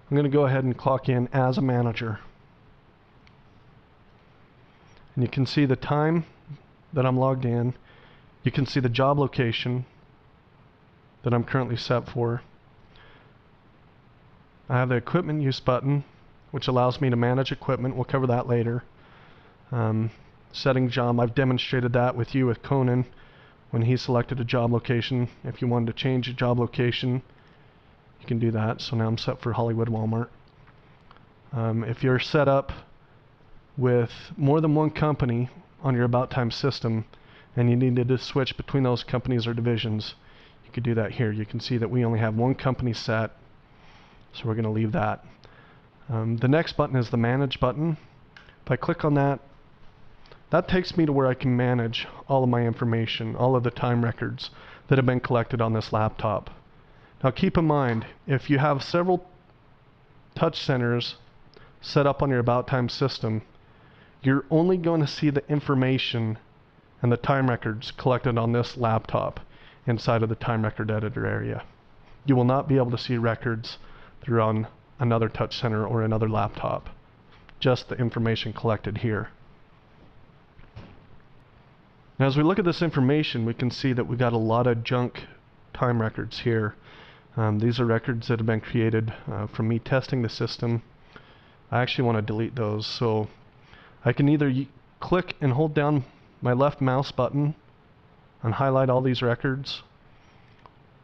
I'm going to go ahead and clock in as a manager. And you can see the time that I'm logged in. You can see the job location that I'm currently set for. I have the equipment use button, which allows me to manage equipment. We'll cover that later. Setting job, I've demonstrated that with you with Conan when he selected a job location. If you wanted to change a job location, you can do that. So now I'm set for Hollywood Walmart. If you're set up with more than one company on your About Time system and you needed to switch between those companies or divisions, you could do that here. You can see that we only have one company set, so we're going to leave that. The next button is the Manage button. If I click on that, that takes me to where I can manage all of my information, all of the time records that have been collected on this laptop. Now keep in mind, if you have several touch centers set up on your About Time system, you're only going to see the information and the time records collected on this laptop inside of the time record editor area. You will not be able to see records that are on another touch center or another laptop, just the information collected here. Now as we look at this information, we can see that we got a lot of junk time records here. These are records that have been created from me testing the system. I actually want to delete those, so I can either click and hold down my left mouse button and highlight all these records,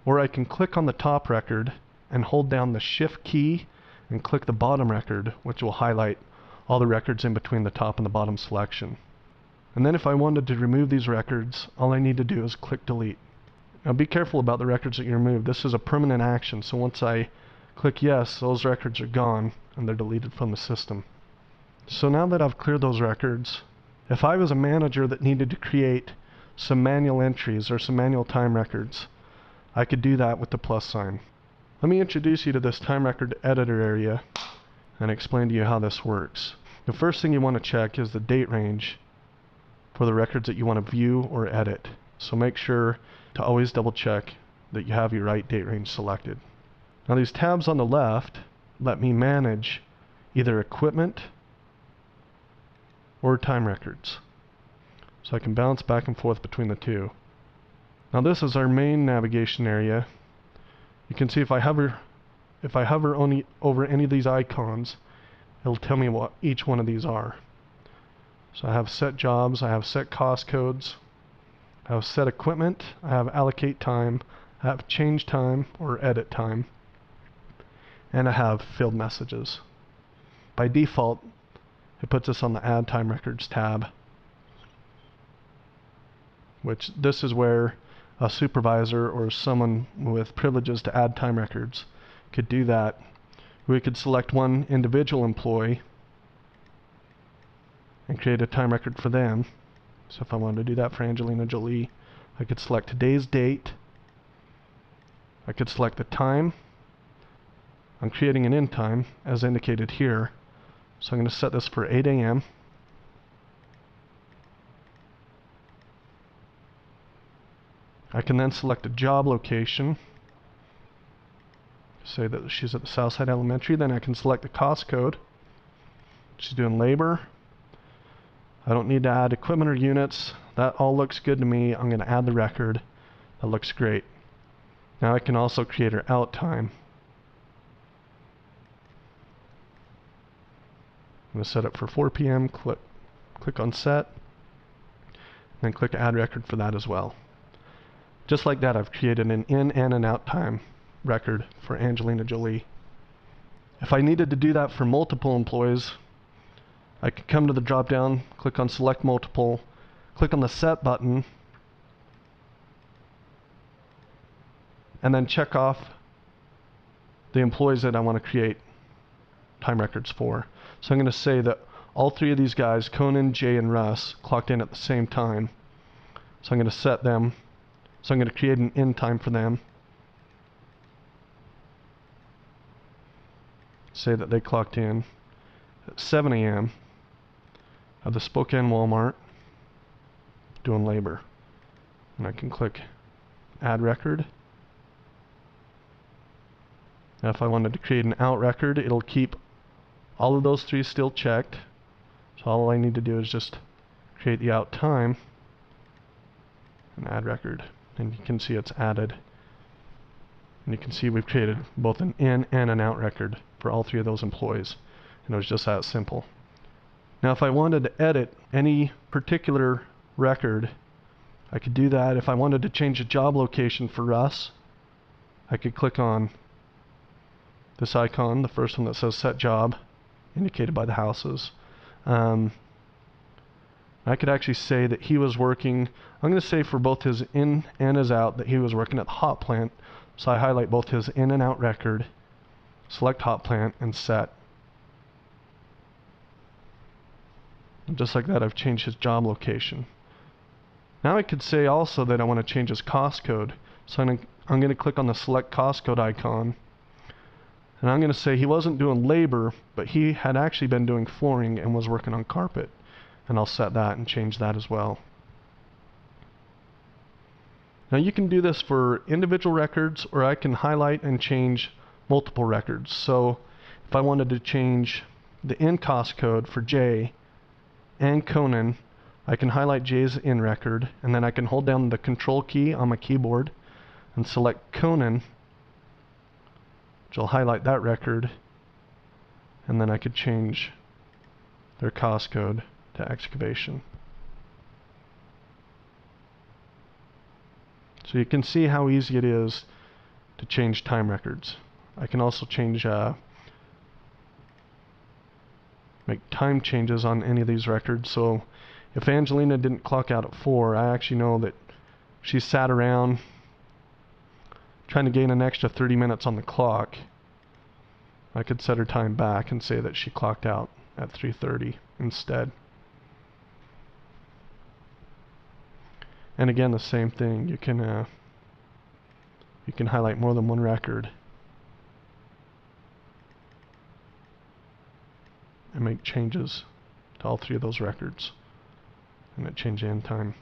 or I can click on the top record and hold down the Shift key and click the bottom record, which will highlight all the records in between the top and the bottom selection. And then if I wanted to remove these records, all I need to do is click delete. Now be careful about the records that you remove. This is a permanent action, so once I click yes, those records are gone and they're deleted from the system. So now that I've cleared those records, if I was a manager that needed to create some manual entries or some manual time records, I could do that with the plus sign. Let me introduce you to this time record editor area and explain to you how this works. The first thing you want to check is the date range for the records that you want to view or edit. So make sure to always double check that you have your right date range selected. Now these tabs on the left let me manage either equipment or time records. So I can bounce back and forth between the two. Now this is our main navigation area. You can see if I hover over any of these icons, it'll tell me what each one of these are. So I have set jobs, I have set cost codes, I have set equipment, I have allocate time, I have change time or edit time, and I have field messages. By default, it puts us on the Add Time Records tab, which this is where a supervisor or someone with privileges to add time records could do that. We could select one individual employee and create a time record for them. So if I wanted to do that for Angelina Jolie, I could select today's date. I could select the time. I'm creating an end time as indicated here. So I'm going to set this for 8 a.m. I can then select a job location. Say that she's at the Southside Elementary. Then I can select the cost code. She's doing labor. I don't need to add equipment or units. That all looks good to me. I'm going to add the record. That looks great. Now I can also create her out time. I'm going to set it for 4 p.m. Click on set. And then click add record for that as well. Just like that, I've created an in and an out time record for Angelina Jolie. If I needed to do that for multiple employees, I could come to the drop down, click on select multiple, click on the set button, and then check off the employees that I want to create time records for. So I'm going to say that all three of these guys, Conan, Jay, and Russ, clocked in at the same time. So I'm going to set them. So I'm going to create an end time for them. Say that they clocked in at 7 a.m. at the Spokane Walmart doing labor. And I can click add record. Now if I wanted to create an out record, it'll keep all of those three still checked. So all I need to do is just create the out time and add record. And you can see it's added. And you can see we've created both an in and an out record for all three of those employees. And it was just that simple. Now if I wanted to edit any particular record, I could do that. If I wanted to change the job location for Russ, I could click on this icon, the first one that says set job, indicated by the houses. I could actually say that he was working, I'm going to say for both his in and his out that he was working at the hot plant. So I highlight both his in and out record, select hot plant, and set. And just like that, I've changed his job location. Now I could say also that I want to change his cost code. So I'm going to click on the select cost code icon. And I'm going to say he wasn't doing labor, but he had actually been doing flooring and was working on carpet. And I'll set that and change that as well. Now you can do this for individual records, or I can highlight and change multiple records. So if I wanted to change the in cost code for Jay and Conan, I can highlight Jay's in record, and then I can hold down the control key on my keyboard and select Conan, which will highlight that record, and then I could change their cost code to excavation. So you can see how easy it is to change time records. I can also change make time changes on any of these records. So if Angelina didn't clock out at 4, I actually know that she sat around trying to gain an extra 30 minutes on the clock. I could set her time back and say that she clocked out at 3:30 instead. And again, the same thing. You can highlight more than one record and make changes to all three of those records, and it change end time.